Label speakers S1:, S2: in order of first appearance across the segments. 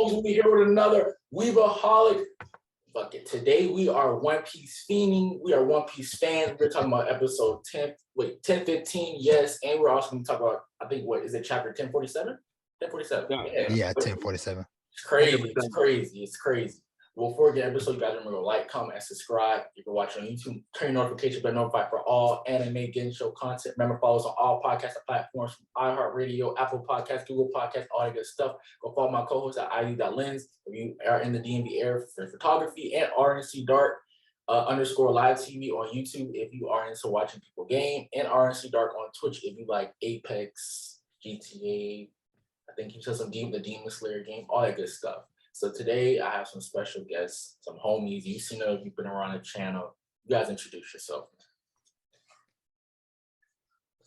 S1: folks, we here with another Weebaholic. Fuck it. Today we are One Piece fiending. We are One Piece fans. We're talking about episode 1015, yes. And we're also going to talk about, I think, what is it, chapter 1047? 1047.
S2: Yeah, 1047.
S1: It's crazy. It's crazy. Well, before we get episode, you guys remember to like, comment, and subscribe. If you're watching on YouTube, turn your notification bell notified for all anime game show content. Remember, follow us on all podcast platforms from iHeartRadio, Apple Podcasts, Google Podcasts, all that good stuff. Go follow my co-host at IU.lens. If you are in the DMV area for photography, and RNC Dark _ live TV on YouTube if you are into watching people game, and RNC Dark on Twitch if you like Apex, GTA. I think he said the Demon Slayer game, all that good stuff. So today I have some special guests, some homies. You've seen them if you've been around the channel. You guys introduce yourself.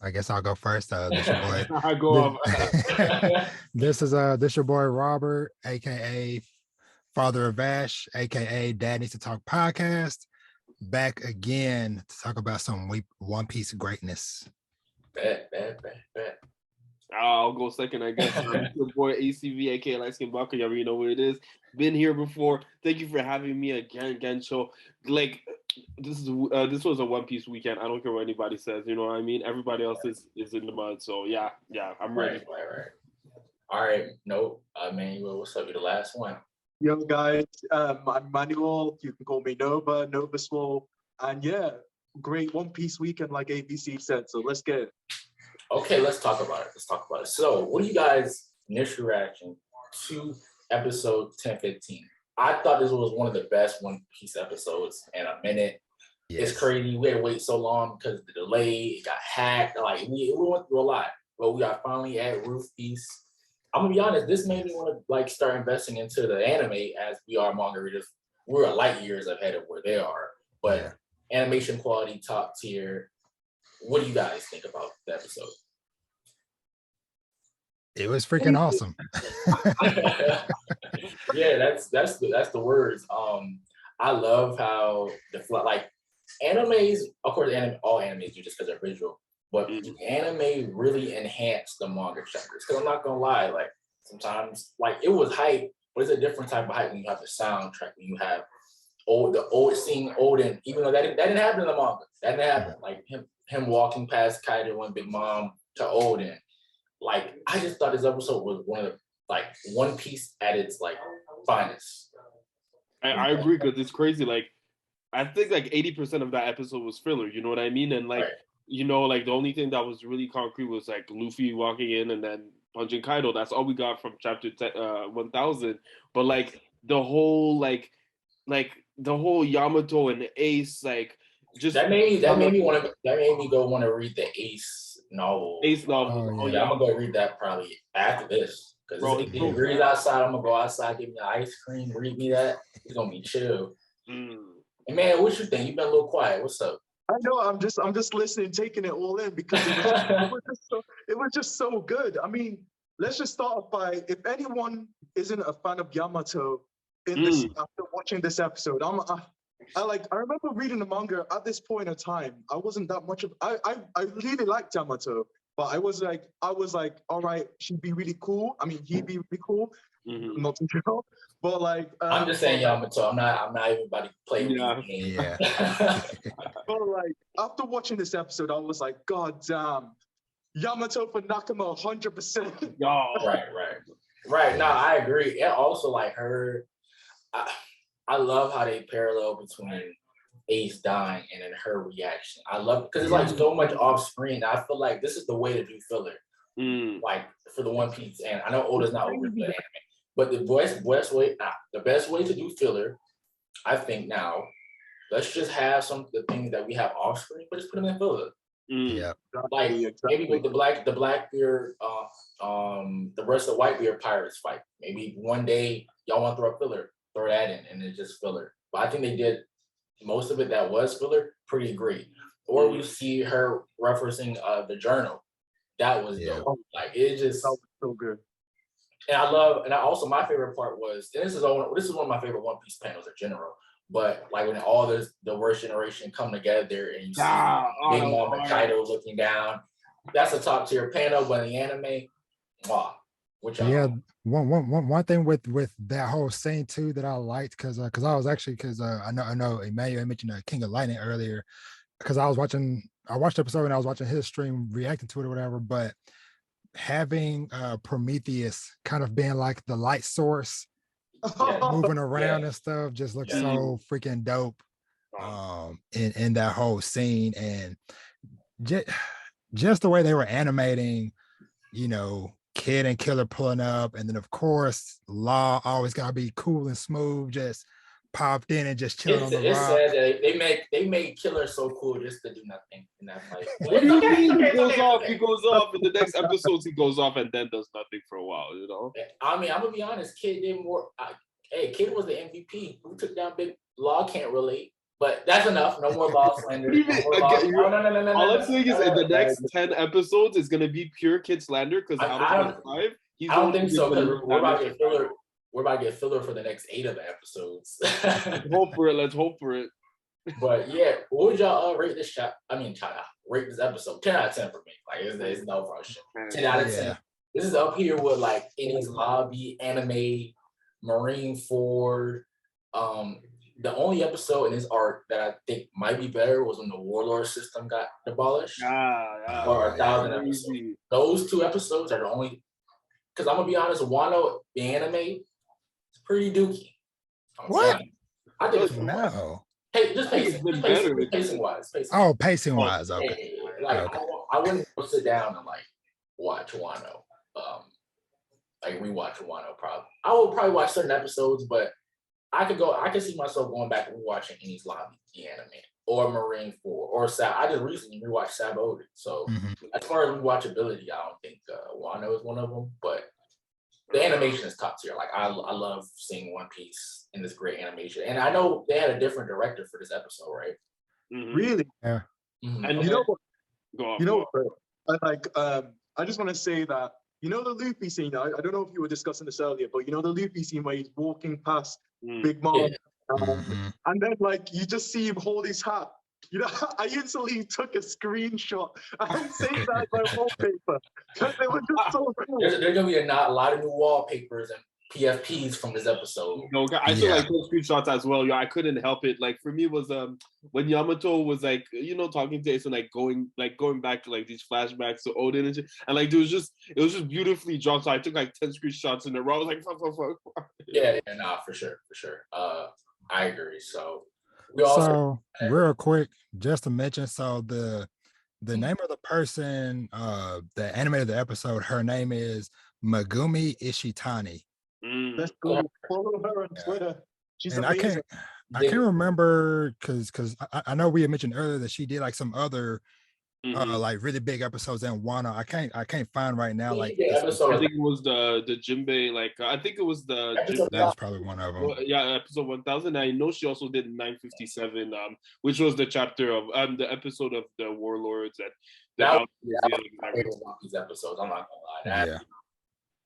S2: I guess I'll go first. This your boy.
S3: I go off.
S2: This your boy Robert, aka Father of Vash, aka Dad Needs to Talk podcast. Back again to talk about some One Piece greatness.
S1: Bet.
S3: I'll go second, I guess. Your boy ACV, aka Light Skin Bucker. You already know what it is. Been here before. Thank you for having me again. So, like, this was a One Piece weekend. I don't care what anybody says. You know what I mean? Everybody else is in the mud. So yeah, I'm ready.
S1: Right. All right. Nope. Manuel, what's up? You're the last one.
S4: Yo guys, I'm Manuel. You can call me Nova Small, and yeah, great One Piece weekend, like ABC said. So let's get it.
S1: Okay, let's talk about it. So, what are you guys' initial reaction to episode 1015? I thought this was one of the best One Piece episodes in a minute. Yes. It's crazy. We had to wait so long because of the delay. It got hacked. Like we went through a lot, but we are finally at Roof Piece. I'm gonna be honest. This made me want to start investing into the anime as we are manga readers. We're light years ahead of where they are, but animation quality top tier. What do you guys think about the episode?
S2: It was freaking awesome.
S1: Yeah, that's the words. I love how animes, of course, all animes do just because they're visual, but anime really enhanced the manga chapters. Because I'm not gonna lie, like sometimes it was hype, but it's a different type of hype when you have the soundtrack, when you have seeing Odin, even though that didn't happen in the manga. That didn't happen. Like him walking past Kaido and Big Mom to Odin. Like, I just thought this episode was one of One Piece at its finest.
S3: I agree, because it's crazy. Like, I think 80% of that episode was filler. You know what I mean? And you know, the only thing that was really concrete was Luffy walking in and then punching Kaido. That's all we got from chapter 1000. But the whole the whole Yamato and Ace just
S1: that made me go want to read the Ace novel.
S3: Oh,
S1: yeah, I'm gonna go read that probably after this, because it's degrees outside. I'm gonna go outside, give me the ice cream, read me that. It's gonna be chill. And man, what you think? You've been a little quiet. What's up?
S4: I know. I'm just listening, taking it all in, because it was just so good. I mean, let's just start off by, if anyone isn't a fan of Yamato this after watching this episode, I remember reading the manga at this point in time. I wasn't that much of I really liked Yamato, but I was like, all right, she'd be really cool. I mean, he'd be really cool. Not too sure, but
S1: I'm just saying Yamato. I'm not even about to play with this game.
S2: Yeah.
S4: But after watching this episode, I was like, God damn, Yamato for Nakama 100%.
S1: Right. No, I agree. And also her. I love how they parallel between Ace dying and then her reaction. I love it because it's so much off screen. I feel like this is the way to do filler. For the One Piece, and I know Oda's not over the anime, but the best way to do filler, I think now, let's just have some of the things that we have off screen, but just put them in filler.
S2: Yeah.
S1: Maybe with the Blackbeard, the rest of the Whitebeard pirates fight. Maybe one day y'all want to throw a filler. Throw that in, and it's just filler. But I think they did most of it that was filler pretty great. Or we see her referencing the journal. That was dope. It just, that was
S4: so good.
S1: And also my favorite part was, and this is one of my favorite One Piece panels in general. But when all the worst generation come together and you see Big Mom and Kaido looking down, that's a top tier panel. But in the anime, wow. Which
S2: Yeah, one thing with that whole scene too that I liked because I was actually because I know Emmanuel mentioned King of Lightning earlier because I watched the episode and I was watching his stream reacting to it or whatever, but having Prometheus kind of being like the light source moving around and stuff just looks so freaking dope in that whole scene and just the way they were animating, you know, Kid and Killer pulling up, and then of course Law always gotta be cool and smooth, just popped in and just chilling on the
S1: it's
S2: rock.
S1: sad that they made Killer so cool just to do nothing in that fight.
S3: What do you mean he goes off? He goes off in the next episodes. He goes off and then does nothing for a while. You know.
S1: I mean, I'm gonna be honest. Kid did more. Hey, Kid was the MVP. Who took down Big Law? Can't relate. But that's enough. No more Law slander. No.
S3: All I'm saying is in the next 10 episodes, it's gonna be pure Kid slander because out of the 5, he's
S1: I don't think so because we're about to
S3: get
S1: get filler. We're about to get filler for the next 8 of the episodes.
S3: Let's hope for it. Let's hope for it.
S1: But yeah, what would y'all rate this rate this episode? 10 out of 10 for me. Like it's no function. 10 out of 10. This is up here with like Enies Lobby, Anime, Marine Ford. The only episode in this arc that I think might be better was when the Warlord system got abolished. Or 1,000 episodes. Those 2 episodes are the only. Because I'm gonna be honest, Wano the anime is pretty dookie.
S2: What?
S1: I think it's
S2: no.
S1: Hey, just pacing wise.
S2: Oh, pacing wise. Okay.
S1: Like
S2: okay.
S1: I wouldn't go sit down and like watch Wano. Like rewatch Wano probably. I would probably watch certain episodes, but I could see myself going back and watching Enies Lobby, the anime, or Marine 4, or Sab. I just recently rewatched Sabotage. So as far as rewatchability, I don't think Wano is one of them, but the animation is top tier. Like I love seeing One Piece in this great animation, and I know they had a different director for this episode, right?
S4: Really?
S2: Yeah.
S4: And you know what? I just want to say that the Luffy scene. I don't know if you were discussing this earlier, but the Luffy scene where he's walking past Big Mom, and then like you just see him hold his hat. I instantly took a screenshot and saved that as my wallpaper because it was just so cool.
S1: There's gonna be a lot of new wallpapers and PFPs from this episode.
S3: I saw like those screenshots as well. I couldn't help it. Like for me, it was when Yamato was like talking to Ace and like going back to like these flashbacks to Odin and shit. And like it was just beautifully drawn. So I took like 10 screenshots in a row. I was like, fuck.
S1: Yeah, for sure. I agree. So.
S2: Real quick, just to mention, so the name of the person, the animator of the episode, her name is Megumi Ishitani.
S4: Let's go follow her on Twitter. She's amazing.
S2: I can't remember because I know we had mentioned earlier that she did like some other like really big episodes in Wano. I can't find right now. Like
S3: I think it was the Jinbei. Like I think it was the.
S2: That's probably one of them.
S3: Episode 1000. I know she also did 957, which was the chapter of the episode of the Warlords
S1: that One Piece episodes. I'm not gonna lie.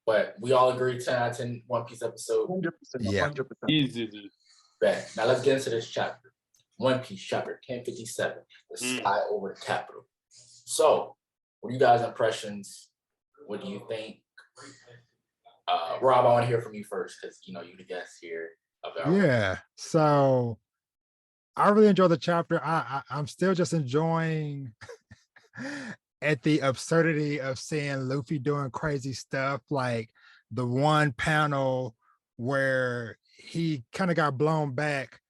S1: But we all agree 10 out of 10 One Piece episode.
S4: 100%.
S2: Yeah.
S4: 100%.
S3: Easy.
S1: Bet. Now let's get into this chapter. One Piece chapter 1057. The sky over the capital. So, what are you guys' impressions? What do you think? Rob, I want to hear from you first because you're the guest here.
S2: Yeah. So I really enjoyed the chapter. I'm still just enjoying at the absurdity of seeing Luffy doing crazy stuff, like the one panel where he kind of got blown back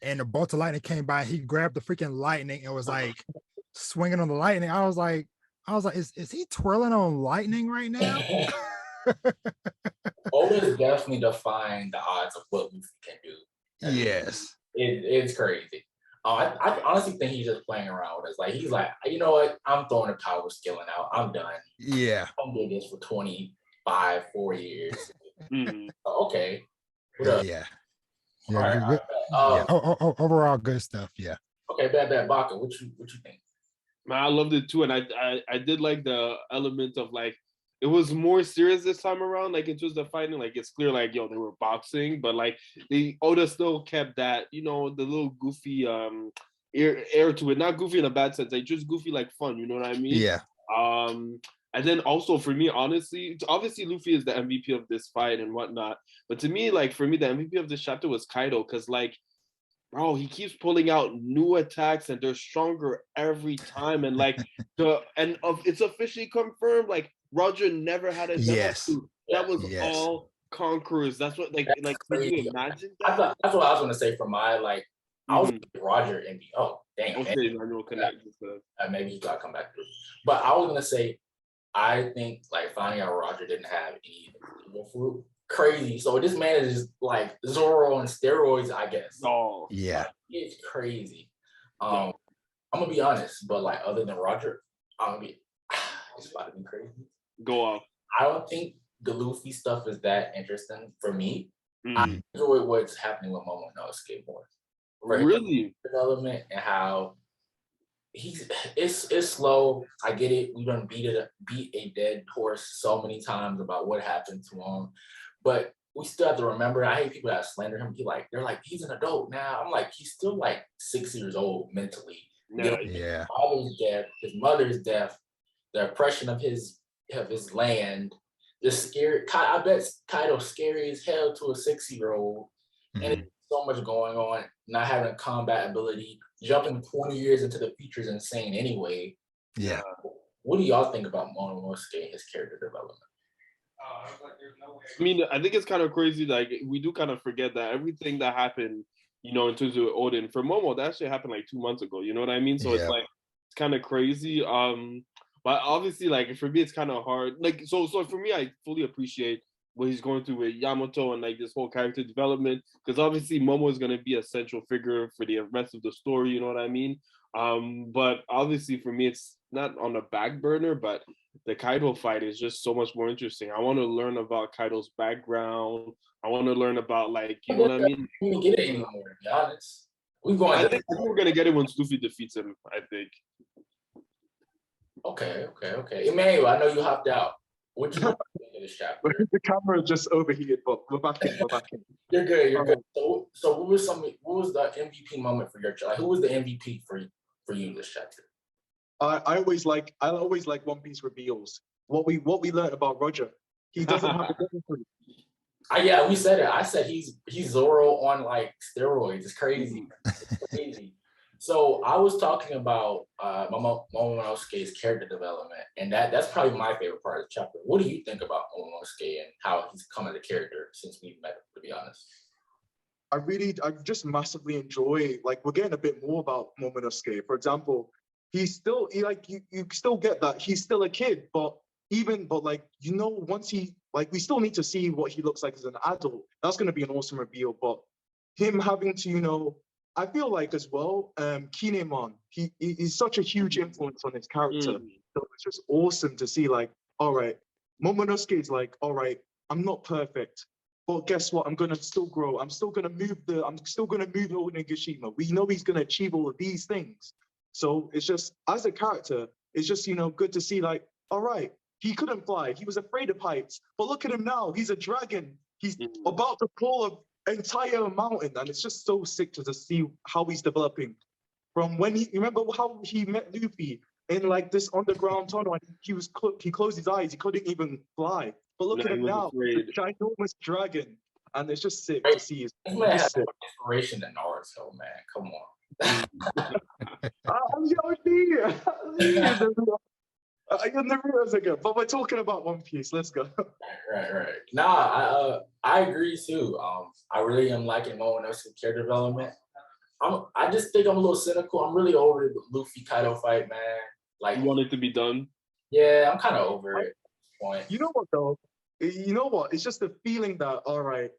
S2: and the bolt of lightning came by. He grabbed the freaking lightning and was like swinging on the lightning. I was like, is he twirling on lightning right now?
S1: Always definitely defying the odds of what Luffy can do.
S2: Yes.
S1: It's crazy. I honestly think he's just playing around with us. Like he's like, you know what? I'm throwing the power skilling out. I'm done.
S2: Yeah.
S1: I'm doing this for 4 years. Okay.
S2: Yeah. Overall, good stuff. Yeah.
S1: Okay, bad. Baka, what you think?
S3: Man, I loved it too, and I did like the element of like it was more serious this time around. Like it was the fighting, like it's clear, like they were boxing, but like Oda still kept that, the little goofy air to it. Not goofy in a bad sense, like just goofy like fun. You know what I mean?
S2: Yeah.
S3: And then also for me, honestly, obviously Luffy is the MVP of this fight and whatnot. But to me, like for me, the MVP of this chapter was Kaido, because like, bro, he keeps pulling out new attacks and they're stronger every time. And like it's officially confirmed, like Roger never had a
S2: Yes.
S3: Zenitsu. That was
S2: Yes.
S3: all conquerors. That's what
S1: That's
S3: could
S1: crazy.
S3: you imagine that?
S1: That's what I was gonna say for my like. I was Roger and oh damn.
S3: Okay, Manuel connect.
S1: Maybe you gotta come back through. But I was gonna say, I think like finding out Roger didn't have any fruit, crazy. So this man is just like Zoro on steroids, I guess.
S3: Oh
S2: yeah,
S1: like, it's crazy. I'm gonna be honest, but like other than Roger, it's about to be crazy.
S3: Go off.
S1: I don't think the Luffy stuff is that interesting for me.
S2: Mm-hmm.
S1: I enjoy what's happening with Momonosuke more.
S3: Really?
S1: Development and how it's slow. I get it. We done beat a dead horse so many times about what happened to him, but we still have to remember. I hate people that slander him. They're like he's an adult now. I'm like he's still like 6 years old mentally.
S3: Yeah.
S1: His father's death, his mother's death, the oppression of his land. The scary. I bet Kaido's scary as hell to a 6-year-old, and it's so much going on. Not having a combat ability, jumping 20 years into the future is insane anyway.
S2: Yeah.
S1: What do y'all think about Momonosuke and his character development?
S3: I mean, I think it's kind of crazy. Like we do kind of forget that everything that happened, in terms of Odin, for Momo, that actually happened like 2 months ago. You know what I mean? So it's like it's kind of crazy. But obviously, like for me, it's kind of hard. Like so for me, I fully appreciate what he's going through with Yamato and like this whole character development, because obviously Momo is going to be a central figure for the rest of the story. You know what I mean? But obviously for me, it's not on the back burner, but the Kaido fight is just so much more interesting. I want to learn about Kaido's background. I want to learn about like, you know what I mean?
S1: We didn't get it anymore, to be honest.
S3: I think we're going to get it when Luffy defeats him, I think.
S1: Okay. Emmanuel, I know you hopped out. What you think of this chapter?
S4: The camera just overheated, but we're back in.
S1: You're good. So what was the MVP moment for your child? Like, who was the MVP for you this chapter?
S4: I always like One Piece reveals. What we learned about Roger. He doesn't have a different fruit.
S1: Yeah, we said it. I said he's Zoro on like steroids. It's crazy. It's crazy. So I was talking about Momonosuke's character development, and that's probably my favorite part of the chapter. What do you think about Momonosuke and how he's come as a character since we've met him, to be honest?
S4: I just massively enjoy, like, we're getting a bit more about Momonosuke. For example, you still get that he's still a kid, but once we still need to see what he looks like as an adult. That's going to be an awesome reveal, but him having to, I feel like as well, Kinemon, he's such a huge influence on his character. So it's just awesome to see, like, all right, Momonosuke is like, all right, I'm not perfect, but guess what? I'm gonna still grow. I'm still gonna move Onigashima. We know he's gonna achieve all of these things. So it's just, as a character, it's just, good to see, like, all right, he couldn't fly. He was afraid of heights, but look at him now. He's a dragon. He's about to pull entire mountain, and it's just so sick to see how he's developing. From when you remember how he met Luffy in like this underground tunnel, and he closed his eyes, he couldn't even fly. But look at him now, the ginormous dragon, and it's just sick to see.
S1: This man has inspiration in Naruto, man. Come on.
S4: I'm Yoshi. Again, but we're talking about One Piece. Let's go.
S1: Right. Nah, I agree too. I really am liking Momonosuke character development. I just think I'm a little cynical. I'm really over the Luffy Kaido fight, man. Like,
S3: you want it to be done?
S1: Yeah, I'm kind of over it at this point.
S4: You know what though? You know what? It's just the feeling that all right,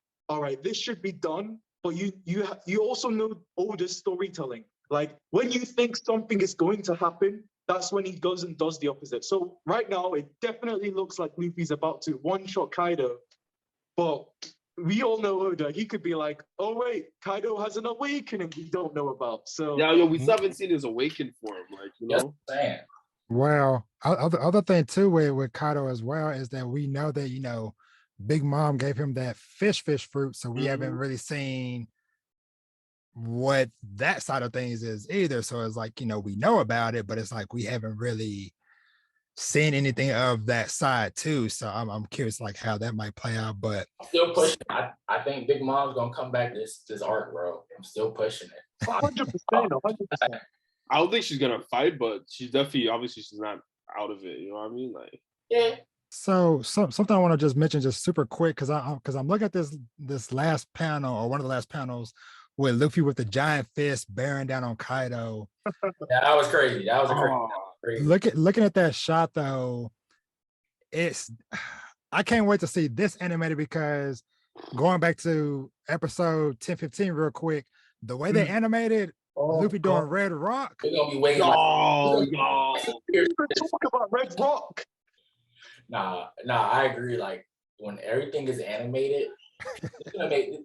S4: this should be done. But you also know all this storytelling. Like when you think something is going to happen, that's when he goes and does the opposite. So right now, it definitely looks like Luffy's about to one-shot Kaido. But we all know Oda. He could be like, oh, wait, Kaido has an awakening we don't know about. So
S3: yeah, we still haven't seen his awakened form. Like,
S1: Yes,
S2: well, other thing too with Kaido as well is that we know that, Big Mom gave him that fish fruit. So we haven't really seen what that side of things is either. So it's like, we know about it, but it's like we haven't really seen anything of that side too. So I'm curious like how that might play out. But
S1: I'm still pushing. I think Big Mom's gonna come back this arc, bro. I'm still pushing it.
S4: 100%, 100%.
S3: I don't think she's gonna fight, but she's definitely obviously she's not out of it. You know what I mean? Like,
S1: Yeah.
S2: so something I want to just mention just super quick because I'm looking at this last panel or one of the last panels with Luffy with the giant fist bearing down on Kaido.
S1: Yeah, that was crazy. That was a crazy.
S2: Looking at that shot though, I can't wait to see this animated because going back to episode 1015 real quick, the way they animated Luffy doing Red Rock.
S1: We're gonna be waiting.
S4: Talk about Red Rock.
S1: Nah, I agree. Like when everything is animated, it's gonna make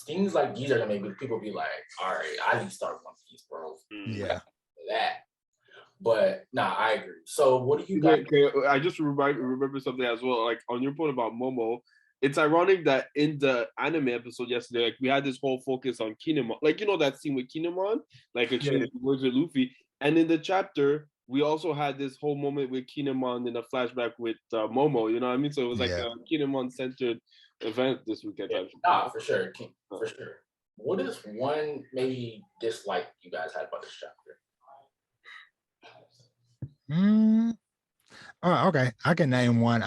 S1: things like these are gonna make people be like, all right, I need to start One Piece, bro.
S2: Yeah.
S1: That. But nah, I agree. So what do you guys?
S3: I just remember something as well. Like on your point about Momo, it's ironic that in the anime episode yesterday, like we had this whole focus on Kinemon, like that scene with Kinemon, like exchanging words with Luffy, and in the chapter we also had this whole moment with Kinemon in a flashback with Momo. You know what I mean? So it was like a Kinemon centered event this weekend.
S1: Nah, for sure, for sure. What is one maybe dislike you guys had about this chapter?
S2: Oh, okay. I can name one.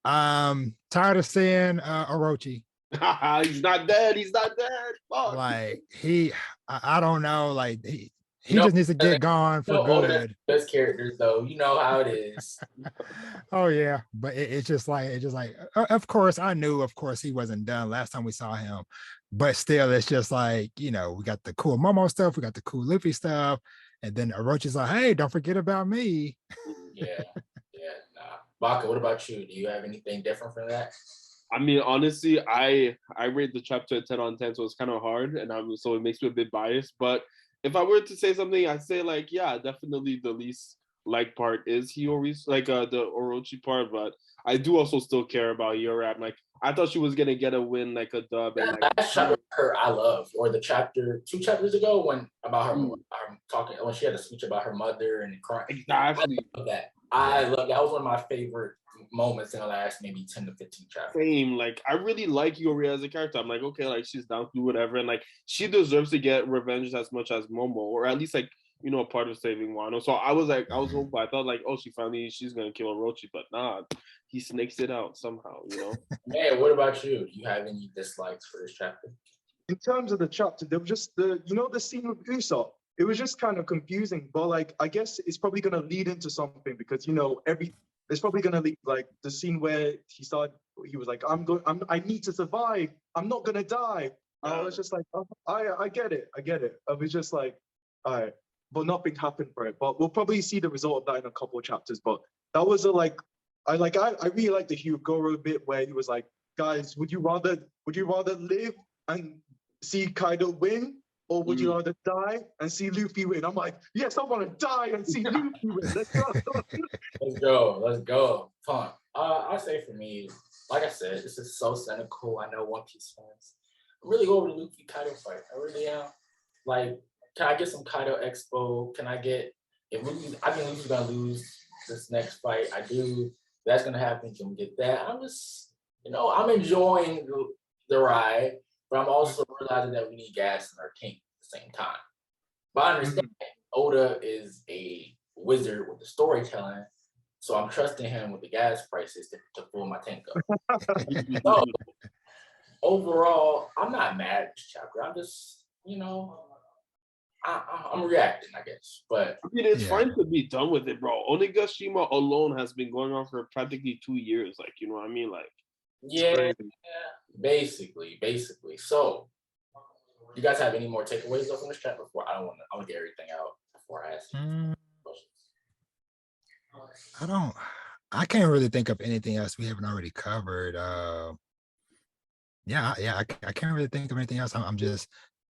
S2: Tired of seeing Orochi.
S3: He's not dead. Fuck.
S2: Like I don't know. Like he just needs to get gone for good.
S1: Best characters though, you know how it is.
S2: Oh yeah, but it's just like of course I knew he wasn't done last time we saw him, but still it's just like we got the cool Momo stuff, we got the cool Luffy stuff, and then Orochi's like, hey, don't forget about me.
S1: Yeah, nah. Baka, what about you? Do you have anything different from that?
S3: I mean, honestly, I rate the chapter 10 on 10, so it's kind of hard, and so it makes me a bit biased. But if I were to say something, I'd say like, yeah, definitely the least like part is Hiyori's, like the Orochi part. But I do also still care about Hiyori. Like I thought she was gonna get a win, like a dub. And like
S1: her, I love, or the chapter 2 chapters ago when about her talking when she had a speech about her mother and crying.
S3: Exactly.
S1: I love that was one of my favorite moments in the last maybe 10 to 15 chapters.
S3: Same. Like I really like Hiyori as a character. I'm like, okay, like she's down to do whatever, and like she deserves to get revenge as much as Momo, or at least like a part of saving Wano. So I was hopeful. I thought like, oh, she's gonna kill Orochi, but nah, he snakes it out somehow.
S1: Man, what about you? Do you have any dislikes for this chapter?
S4: In terms of the chapter, there was just the scene with Usopp. It was just kind of confusing, but like I guess it's probably gonna lead into something because it's probably gonna lead like the scene where he was like, I need to survive. I'm not gonna die. I was just like, oh, I get it. I was just like, all right, but nothing happened for it. But we'll probably see the result of that in a couple of chapters. But that was I really like the Hyogoro bit where he was like, guys, would you rather live and see Kaido win? Or would you rather die and see Luffy win? I'm like, yes, I want to die and see Luffy win. Let's go.
S1: Let's go. Fun. I say for me, like I said, this is so cynical. I know One Piece fans. I'm really over the Luffy Kaido fight. I really am. Like, can I get some Kaido expo? Can I get I think Luffy's gonna lose this next fight. I do. That's gonna happen. Can we get that? I'm just, I'm enjoying the ride. But I'm also realizing that we need gas in our tank at the same time. But I understand Oda is a wizard with the storytelling, so I'm trusting him with the gas prices to fill my tank up. So overall, I'm not mad at this chapter. I'm just, I'm reacting, I guess. But
S3: I mean, it's fine to be done with it, bro. Onigashima alone has been going on for practically 2 years. Like, you know what I mean? Like,
S1: yeah, basically. So, you guys have any more takeaways from this chat before I want to get everything out before I ask you questions?
S2: I can't really think of anything else we haven't already covered. I can't really think of anything else. I'm just,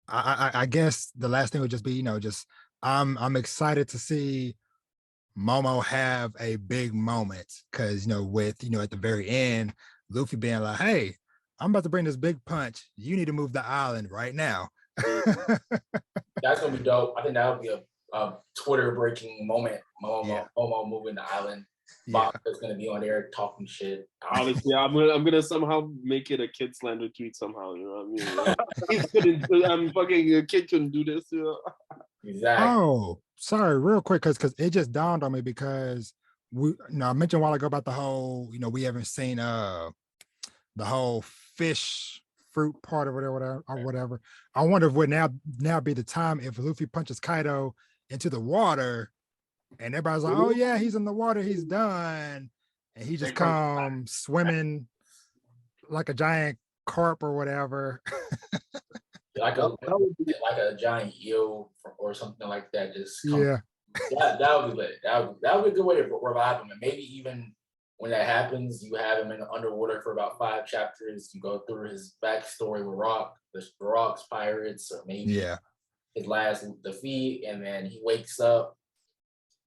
S2: I guess the last thing would just be, I'm excited to see Momo have a big moment because, with, at the very end, Luffy being like, hey, I'm about to bring this big punch. You need to move the island right now.
S1: That's gonna be dope. I think that would be a Twitter breaking moment.
S2: Yeah.
S1: Momo moving the island.
S2: Yeah.
S1: Is gonna be on there talking shit.
S3: Honestly, I'm gonna somehow make it a kid slander tweet somehow. You know what I mean? Kids couldn't. I'm fucking a kid couldn't do this. You know?
S1: Exactly.
S2: Oh, sorry, real quick, because it just dawned on me because I mentioned a while ago about the whole, we haven't seen the whole fish fruit part of whatever. I wonder if would now be the time if Luffy punches Kaido into the water and everybody's like, oh yeah, he's in the water, he's done. And he just comes swimming like a giant carp or whatever.
S1: Like a giant eel or something like that. Just
S2: yeah.
S1: That would be lit. That would be a good way to revive him. And maybe even when that happens, you have him in the underwater for about 5 chapters. You go through his backstory with the Rock's pirates, or maybe his last defeat, and then he wakes up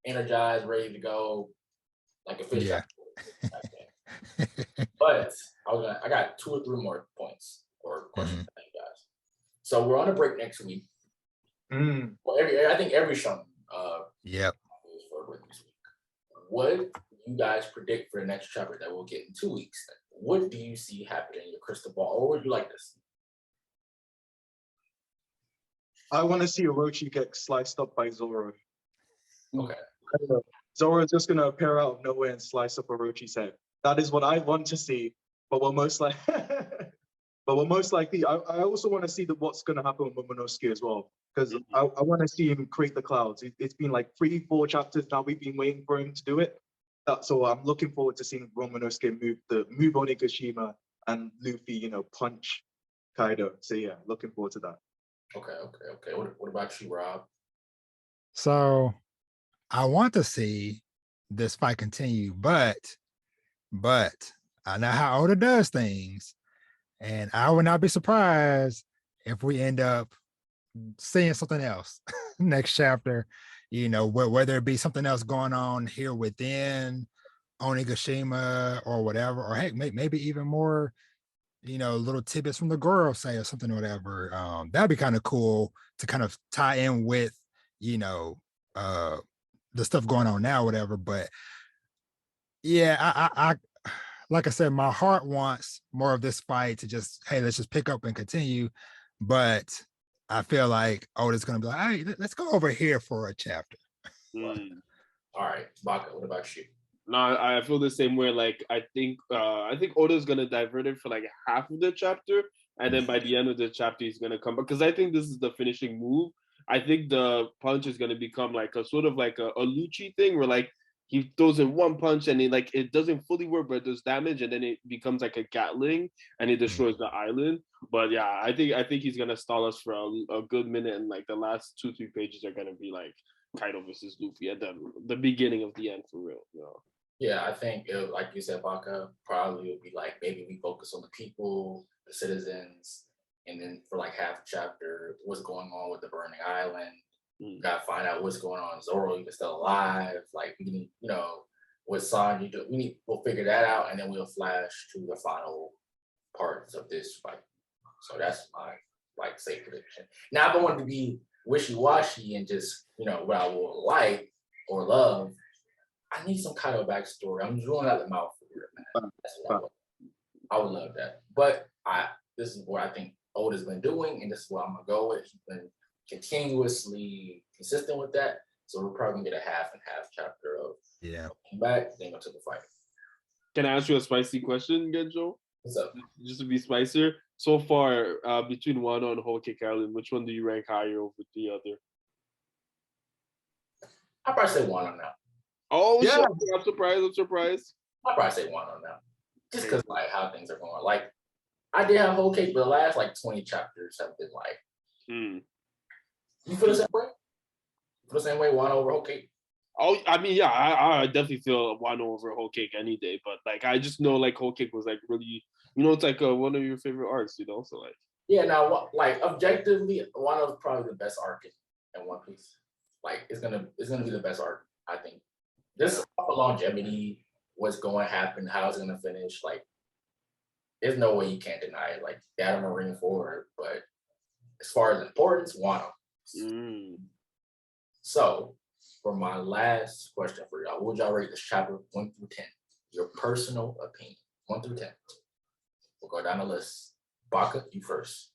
S1: energized, ready to go, like a fish.
S2: Yeah.
S1: But I got 2 or 3 more points or questions for you guys. So we're on a break next week. Well, I think every show.
S2: Yep.
S1: For a break this week. What do you guys predict for the next chapter that we'll get in 2 weeks? What do you see happening in your crystal ball, or would you like this?
S4: I want to see Orochi get sliced up by Zoro.
S1: Okay.
S4: Zoro's just gonna appear out of nowhere and slice up Orochi's head. That is what I want to see. But we're most likely, I also want to see what's gonna happen with Momonosuke as well, because I want to see him create the clouds. It's been like 3-4 chapters now. We've been waiting for him to do it. So I'm looking forward to seeing Momonosuke move Onigashima and Luffy, punch Kaido. So yeah, looking forward to that.
S1: Okay. What about you, Rob?
S2: So I want to see this fight continue, but I know how Oda does things, and I would not be surprised if we end up seeing something else next chapter, whether it be something else going on here within Onigashima or whatever, or heck, maybe even more, little tidbits from the girl say or something or whatever. That'd be kind of cool to kind of tie in with, the stuff going on now, whatever. But yeah, I like I said, my heart wants more of this fight to just, hey, let's just pick up and continue. But I feel like Oda's gonna be like, hey, let's go over here for a chapter.
S1: All right, Baka, what about you?
S3: No, I feel the same way. Like I think Oda's gonna divert it for like half of the chapter, and then by the end of the chapter he's gonna come back, because I think this is the finishing move. I think the punch is gonna become like a sort of like a Lucci thing, where like he throws in one punch and it doesn't fully work, but it does damage, and then it becomes like a Gatling and it destroys the island. But yeah, I think he's gonna stall us for a good minute, and like the last 2-3 pages are gonna be like Kaido versus Luffy at the beginning of the end for real.
S1: Yeah, I think like you said, Baka, probably would be like maybe we focus on the people, the citizens, and then for like half a chapter, what's going on with the burning island. We gotta find out what's going on. Zoro even still alive. Like we need, with Sanji, we'll figure that out, and then we'll flash to the final parts of this fight. So that's my safe prediction. Now I don't want to be wishy-washy and just what I will like or love. I need some kind of backstory. I'm drawing out the mouth for you, man. That's what I would love that. But this is what I think Oda's been doing, and this is what I'm gonna go with. He's been continuously consistent with that. So we're probably gonna get a half and half chapter of back, then go to the fight.
S3: Can I ask you a spicy question, Genjo?
S1: What's up?
S3: Just to be spicier. So far, between Wano and Whole Cake Island, which one do you rank higher over the other?
S1: I'll probably say Wano now.
S3: Oh yeah, I'm surprised.
S1: I'll probably say Wano now. Just because how things are going. Like I did have Whole Cake, but the last 20 chapters have been You feel the same way? You feel the same way, Wano over Whole Cake?
S3: Oh, I mean, yeah, I definitely feel Wano over Whole Cake any day. But I just know Whole Cake was really, it's like one of your favorite arcs, so
S1: Yeah, now objectively, Wano is probably the best arc in One Piece. It's gonna be the best arc, I think. Just longevity, what's going to happen, how it's gonna finish. There's no way you can't deny it. Data Marine forward, but as far as importance, Wano. So, for my last question for y'all, what would y'all rate this chapter 1 through 10? Your personal opinion, 1 through 10. We'll go down the list. Baka, you first.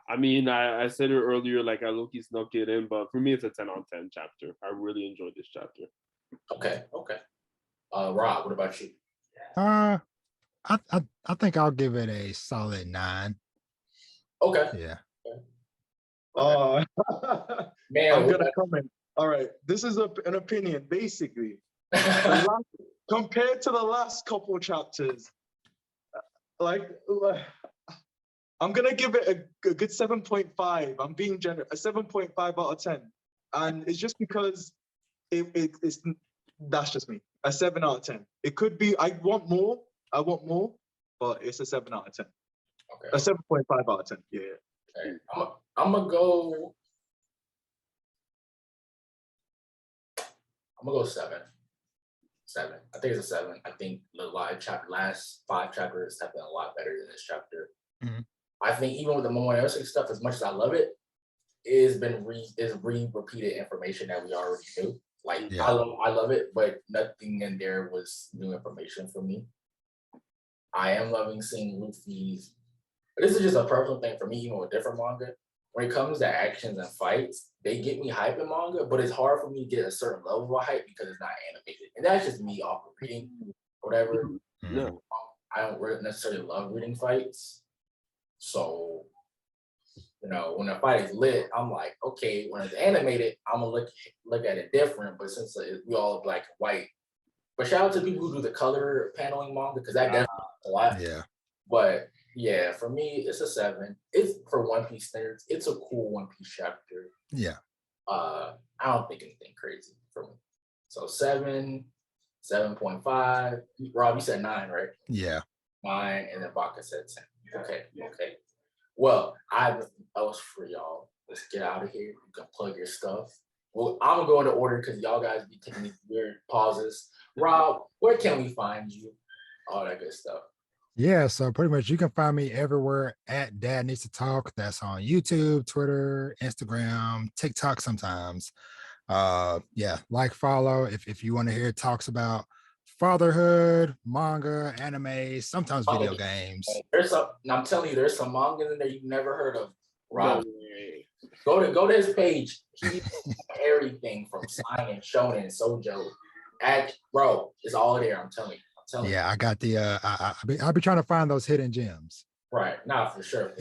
S3: I mean, I said it earlier, like I low-key snuck it in, but for me, it's a 10 on 10 chapter. I really enjoyed this chapter.
S1: Okay. Rob, what about you?
S2: I think I'll give it a solid 9.
S1: Okay.
S2: Yeah.
S1: Man,
S4: I'm gonna comment. All right, this is an opinion. Basically, compared to the last couple chapters, like I'm gonna give it a good 7.5. I'm being generous, a 7.5 out of 10, and it's just because it's that's just me. A 7 out of 10. It could be. I want more, but it's a 7 out of 10.
S1: Okay.
S4: A 7.5 out of 10. Yeah.
S1: Okay. I'm gonna go 7. 7. I think it's a 7. I think the last 5 chapters have been a lot better than this chapter.
S2: Mm-hmm.
S1: I think even with the Memorial stuff, as much as I love it, it's been repeated information that we already knew. Like
S2: Yeah.
S1: I love it, but nothing in there was new information for me. I am loving seeing Luffy's. This is just a personal thing for me, even with different manga. When it comes to actions and fights, they get me hype in manga, but it's hard for me to get a certain level of hype because it's not animated. And that's just me off of reading, whatever.
S3: Yeah.
S1: I don't really necessarily love reading fights. So, when a fight is lit, I'm like, okay, when it's animated, I'm gonna look at it different. But since we all black and white, but shout out to people who do the color paneling manga because that definitely a lot.
S2: Yeah.
S1: But yeah, for me, it's a 7. It's for One Piece standards. It's a cool One Piece chapter.
S2: Yeah.
S1: I don't think anything crazy for me. So 7, 7.5. Rob, you said 9, right?
S2: Yeah.
S1: 9, and then Baka said 10. Okay. Well, I was for y'all. Let's get out of here. You can plug your stuff. Well, I'm gonna go into order because y'all guys be taking these weird pauses. Rob, where can we find you? All that good stuff.
S2: Yeah, so pretty much you can find me everywhere at Dad Needs to Talk. That's on YouTube, Twitter, Instagram, TikTok sometimes. Yeah, follow if you want to hear talks about fatherhood, manga, anime, sometimes video games.
S1: I'm telling you, there's some manga in there you've never heard of. Rob,
S3: No
S1: go to his page. He everything from Sign and Shonen and Sojo. Bro, it's all there. I'm telling you.
S2: Yeah, I got the I'll be trying to find those hidden gems.
S1: Right. Nah, for sure.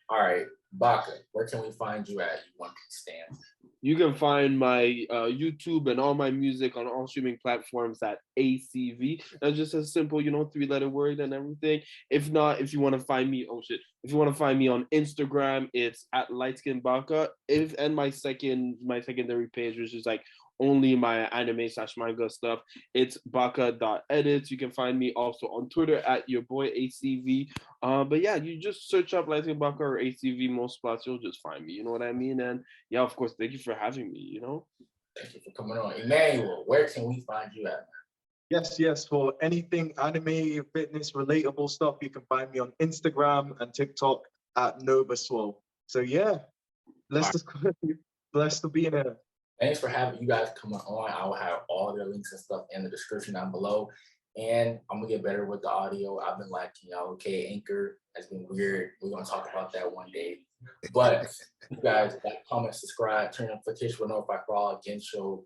S1: All right. Baka, where can we find you at, you One Piece stand?
S3: You can find my YouTube and all my music on all streaming platforms at ACV. That's just a simple, 3-letter word and everything. If not, if you want to find me, if you want to find me on Instagram, it's at lightskinbaka. And my secondary page, which is like only my anime/manga stuff, it's baka.edits. You can find me also on Twitter at your boy ACV. But yeah, you just search up Light Skin Baka or ACV most spots, you'll just find me. You know what I mean? And yeah, of course, thank you for having me.
S1: Thank you for coming on. Emmanuel, where can we find you at?
S4: Yes. For anything anime, fitness, relatable stuff, you can find me on Instagram and TikTok at NovaSwole. So yeah, blessed to be in here.
S1: Thanks for having you guys coming on. I will have all their links and stuff in the description down below. And I'm gonna get better with the audio. I've been lacking y'all. Okay, Anchor has been weird. We're gonna talk about that one day. But you guys, like, comment, subscribe, turn notifications for notified for all Gensho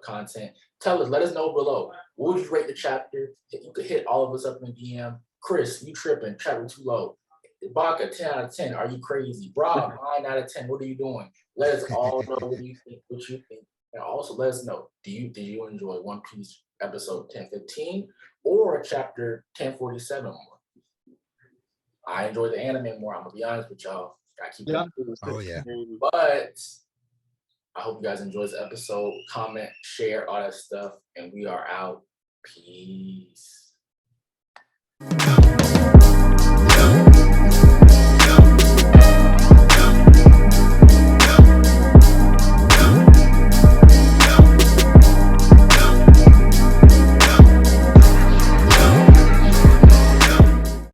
S1: content. Let us know below. What would you rate the chapter? You could hit all of us up in the DM. Chris, you tripping? Chapter too low. Baka, 10 out of 10. Are you crazy? Rob, 9 out of 10. What are you doing? Let us all know what you think. And also let us know, did you enjoy One Piece episode 1015 or chapter 1047 more? I enjoy the anime more. I'm gonna be honest with y'all. I keep it.
S2: Oh yeah.
S1: But I hope you guys enjoy this episode. Comment, share, all that stuff. And we are out. Peace.